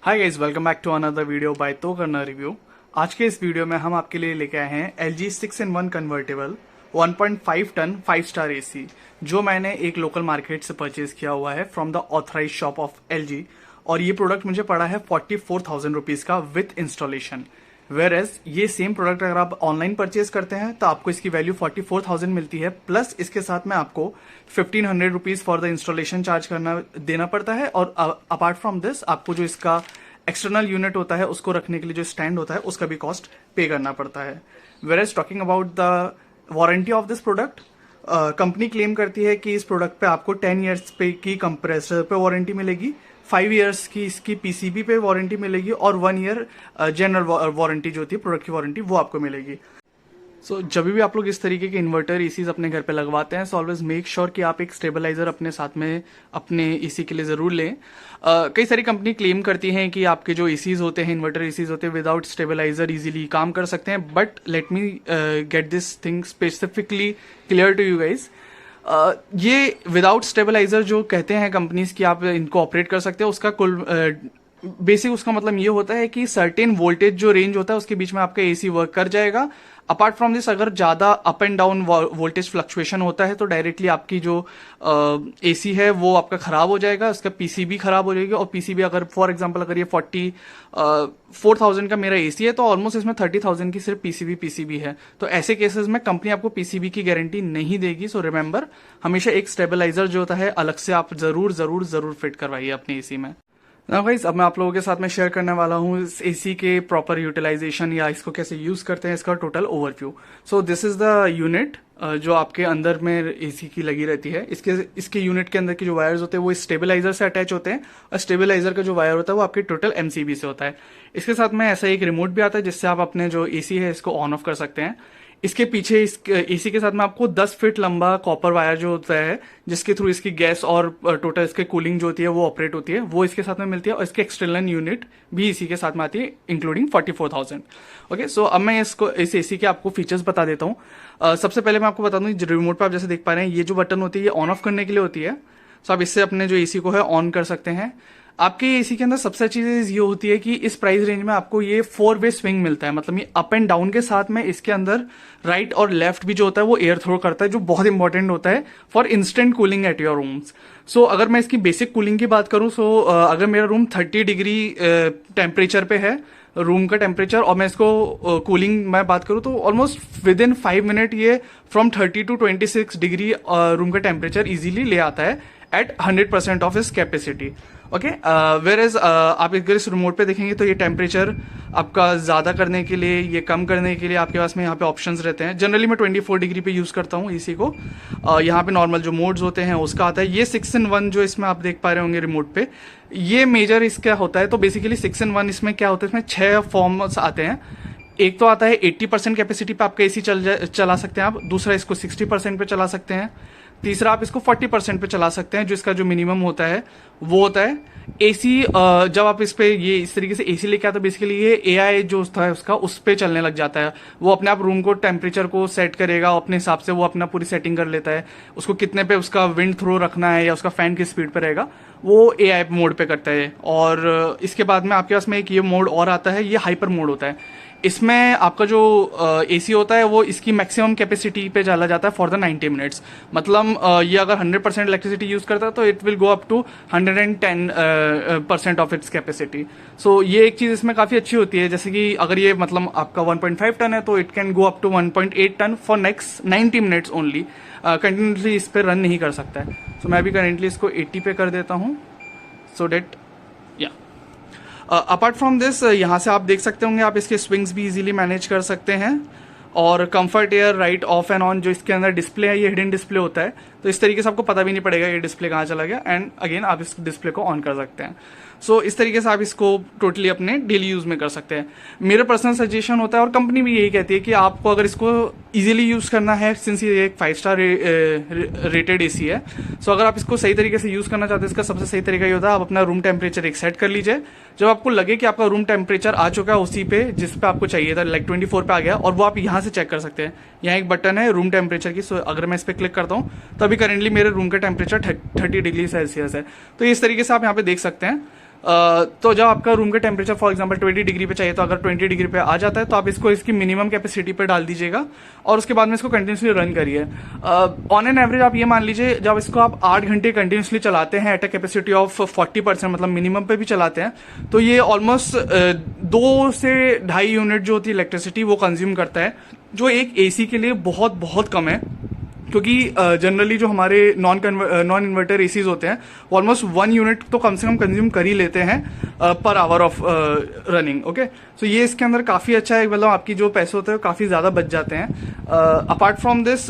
Hi guys, welcome back to another video बाय तो करना रिव्यू। आज के इस वीडियो में हम आपके लिए लेके आए हैं LG 6-in-1 convertible 1.5 ton 5 star AC, जो मैंने एक लोकल मार्केट से परचेज किया हुआ है from the authorise shop of LG। और ये प्रोडक्ट मुझे पड़ा है 44,000 रुपीज का विथ इंस्टॉलेशन। वेयर एज ये सेम प्रोडक्ट अगर आप ऑनलाइन परचेज करते हैं तो आपको इसकी वैल्यू 44,000 मिलती है, प्लस इसके साथ में आपको 1,500 rupees for the installation charge देना पड़ता है। और अपार्ट फ्रॉम दिस आपको जो इसका एक्सटर्नल यूनिट होता है उसको रखने के लिए जो स्टैंड होता है उसका भी कॉस्ट पे करना पड़ता है। Whereas talking about the warranty of this product, company claim करती है कि इस प्रोडक्ट पे आपको 10 ईयर्स पे की कंप्रेसर पे वारंटी मिलेगी, 5 ईयर्स की इसकी PCB पे वारंटी मिलेगी और 1 ईयर जनरल वारंटी जो होती है प्रोडक्ट की वारंटी वो आपको मिलेगी। सो जब भी आप लोग इस तरीके के इन्वर्टर ECs अपने घर पे लगवाते हैं, सो ऑलवेज मेक श्योर कि आप एक स्टेबलाइजर अपने साथ में अपने EC के लिए जरूर लें। कई सारी कंपनी क्लेम करती हैं कि आपके जो ECs होते हैं, इन्वर्टर ECs होते हैं, विदाउट स्टेबलाइजर इजीली काम कर सकते हैं। But let me get this thing specifically clear to you guys. ये विदाउट स्टेबलाइजर जो कहते हैं कंपनीज की आप इनको ऑपरेट कर सकते हैं, उसका कुल बेसिक उसका मतलब ये होता है कि सर्टेन वोल्टेज जो रेंज होता है उसके बीच में आपका AC वर्क कर जाएगा। अपार्ट फ्रॉम दिस, अगर ज्यादा up and down voltage fluctuation होता है तो डायरेक्टली आपकी जो AC है वो आपका खराब हो जाएगा, उसका PCB खराब हो जाएगी। और PCB अगर फॉर एग्जांपल अगर ये 44,000 का मेरा AC है तो ऑलमोस्ट इसमें 30,000 की सिर्फ PCB है। तो ऐसे केसेस में कंपनी आपको PCB की गारंटी नहीं देगी। सो रिमेंबर, हमेशा एक स्टेबलाइजर जो होता है अलग से आप जरूर फिट करवाइए अपने AC में। ना गाइस, अब मैं आप लोगों के साथ में शेयर करने वाला हूँ इस AC के प्रॉपर यूटिलाइजेशन या इसको कैसे यूज करते हैं, इसका total overview. So this is the unit जो आपके अंदर में AC की लगी रहती है। इसके यूनिट के अंदर के जो वायर्स होते हैं वो स्टेबलाइजर से अटैच होते हैं, और स्टेबलाइजर का जो वायर होता है वो आपके टोटल MCB से होता है। इसके साथ में ऐसा एक रिमोट भी आता है जिससे आप अपने जो AC है इसको ऑन ऑफ कर सकते हैं। इसके पीछे इस AC के साथ में आपको 10 फीट लंबा कॉपर वायर जो होता है जिसके थ्रू इसकी गैस और टोटल इसके कूलिंग जो होती है वो ऑपरेट होती है, वो इसके साथ में मिलती है। और इसके एक्सटर्नल यूनिट भी इसी के साथ में आती है, इंक्लूडिंग 44,000। ओके, सो अब मैं इसको इस AC के आपको फीचर्स बता देता हूँ। सबसे पहले मैं आपको बता दूं, रिमोट पर आप जैसे देख पा रहे हैं ये जो बटन होती है ये ऑन ऑफ करने के लिए होती है। सो आप इससे अपने जो AC को है ऑन कर सकते हैं। आपके AC के अंदर सबसे अच्छी चीज ये होती है कि इस प्राइस रेंज में आपको ये 4-वे स्विंग मिलता है। मतलब ये अप एंड डाउन के साथ में इसके अंदर राइट और लेफ्ट भी जो होता है वो एयर थ्रो करता है, जो बहुत इंपॉर्टेंट होता है for instant cooling at your rooms. So अगर मैं इसकी बेसिक कूलिंग की बात करूं, सो अगर मेरा रूम 30 डिग्री टेम्परेचर पे है रूम का टेम्परेचर, और मैं इसको कूलिंग मैं बात करूं तो ऑलमोस्ट विद इन 5 मिनट ये फ्रॉम 30 to 26 डिग्री रूम का टेम्परेचर इजीली ले आता है एट 100% ऑफ इस कैपेसिटी। ओके, वेयर एज आप अगर इस रिमोट पे देखेंगे तो ये टेम्परेचर आपका ज्यादा करने के लिए, ये कम करने के लिए आपके पास में यहाँ पे ऑप्शंस रहते हैं। जनरली मैं 24 डिग्री पे यूज करता हूँ AC को। यहाँ पे नॉर्मल जो मोड्स होते हैं उसका आता है। ये 6-in-1 जो इसमें आप देख पा रहे होंगे रिमोट पे, ये मेजर इसका होता है। तो बेसिकली 6-in-1 इसमें क्या होता है, इसमें 6 फॉर्म्स आते हैं। एक तो आता है 80% कैपेसिटी पे आपका AC चला सकते हैं आप, दूसरा इसको 60% पे चला सकते हैं, तीसरा आप इसको 40% पे चला सकते हैं, जो इसका जो मिनिमम होता है वो होता है। AC जब आप इस पे ये इस तरीके से AC लेके आते हैं, बेसिकली ये AI जो होता है उसका उस पे चलने लग जाता है। वो अपने आप रूम को टेम्परेचर को सेट करेगा, अपने हिसाब से वो अपना पूरी सेटिंग कर लेता है। उसको कितने पे उसका विंड थ्रो रखना है या उसका फैन की स्पीड पे रहेगा वो AI मोड पे करता है। और इसके बाद में आपके पास में एक ये मोड और आता है, ये हाइपर मोड होता है। इसमें आपका जो AC होता है वो इसकी मैक्सिमम कैपेसिटी पे चला जाता है फॉर द 90 मिनट्स। मतलब ये अगर 100% इलेक्ट्रिसिटी यूज करता है तो it will go up to 110% of its capacity. So ये एक चीज इसमें काफी अच्छी होती है, जैसे कि अगर ये मतलब आपका 1.5 टन है तो it can go up to 1.8 ton for next 90 minutes only. Continuously इस पे रन नहीं कर सकता है। सो मैं भी करेंटली इसको 80 पे कर देता हूँ, सो डेट या अपार्ट फ्रॉम दिस, यहाँ से आप देख सकते होंगे आप इसके स्विंग्स भी इजीली मैनेज कर सकते हैं। और comfort air right of and on जो इसके अंदर डिस्प्ले है ये हिडन डिस्प्ले होता है, तो इस तरीके से आपको पता भी नहीं पड़ेगा ये डिस्प्ले कहाँ चला गया। एंड अगेन आप इस डिस्प्ले को ऑन कर सकते हैं। सो इस तरीके से आप इसको टोटली अपने डेली यूज में कर सकते हैं। मेरा पर्सनल सजेशन होता है और कंपनी भी यही कहती है कि आपको अगर इसको इजीली यूज करना है, सिंस ये एक 5 स्टार रेटेड AC है, सो अगर आप इसको सही तरीके से यूज करना चाहते हैं, इसका सबसे सही तरीका ये होता है आप अपना रूम टेम्परेचर एक सेट कर लीजिए। जब आपको लगे कि आपका रूम टेम्परेचर आ चुका है उसी पे जिस पे आपको चाहिए था, लाइक 24 पे आ गया, और वो आप यहाँ से चेक कर सकते हैं। यहाँ एक बटन है रूम टेम्परेचर की, सो अगर मैं इस पर क्लिक करता हूँ तो अभी करेंटली मेरे रूम का टेम्परेचर 30 डिग्री सेल्सियस है। तो इस तरीके से आप यहाँ पे देख सकते हैं। तो जब आपका रूम का टेम्परेचर फॉर एग्जांपल 20 डिग्री पे चाहिए, तो अगर 20 डिग्री पे आ जाता है तो आप इसको इसकी मिनिमम कैपेसिटी पे डाल दीजिएगा और उसके बाद में इसको कंटिन्यूसली रन करिए। ऑन एन एवरेज आप ये मान लीजिए जब इसको आप 8 घंटे कंटिन्यूसली चलाते हैं एट अ कैपेसिटी ऑफ 40%, मतलब मिनिमम पे भी चलाते हैं, तो ये ऑलमोस्ट 2 से 2.5 यूनिट जो होती है इलेक्ट्रिसिटी वो कंज्यूम करता है, जो एक एसी के लिए बहुत बहुत कम है। क्योंकि जनरली जो हमारे नॉन इन्वर्टर एसीज होते हैं वो ऑलमोस्ट 1 यूनिट तो कम से कम कंज्यूम कर ही लेते हैं पर hour of running. Okay, so ये इसके अंदर काफ़ी अच्छा है, मतलब आपकी जो पैसे होते हैं काफ़ी ज़्यादा बच जाते हैं। अपार्ट फ्रॉम दिस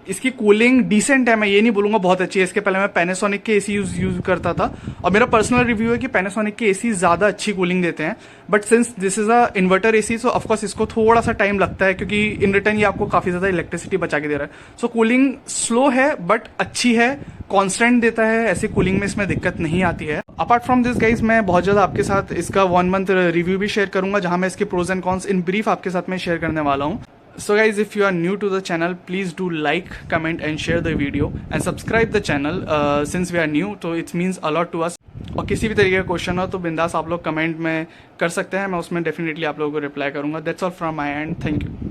इसकी कूलिंग डिसेंट है, मैं ये नहीं बोलूँगा बहुत अच्छी है। इसके पहले मैं पैनासोनिक के एसी यूज़ करता था और मेरा पर्सनल रिव्यू है कि पैनासोनिक के एसी ज़्यादा अच्छी कूलिंग देते हैं, but since this is a inverter AC so of course इसको थोड़ा सा टाइम लगता है, क्योंकि इन रिटर्न ये आपको काफ़ी ज़्यादा इलेक्ट्रिसिटी बचा के दे रहा है। सो कूलिंग स्लो है बट अच्छी है, कांस्टेंट देता है, ऐसी कूलिंग में इसमें दिक्कत नहीं आती है। अपार्ट फ्रॉम दिस गाइज मैं बहुत ज़्यादा आपके साथ इसका 1 मंथ रिव्यू भी शेयर करूंगा, जहां मैं इसके pros and cons in brief आपके साथ में शेयर करने वाला हूं। So guys, if you are new to the channel, please do like, comment and share the video and subscribe the channel since we are new, तो it means a lot to us। और किसी भी तरीके का question हो तो बिंदास आप लोग कमेंट में कर सकते हैं, मैं उसमें डेफिनेटली आप लोगों को रिप्लाई करूंगा। That's all from my and, thank you.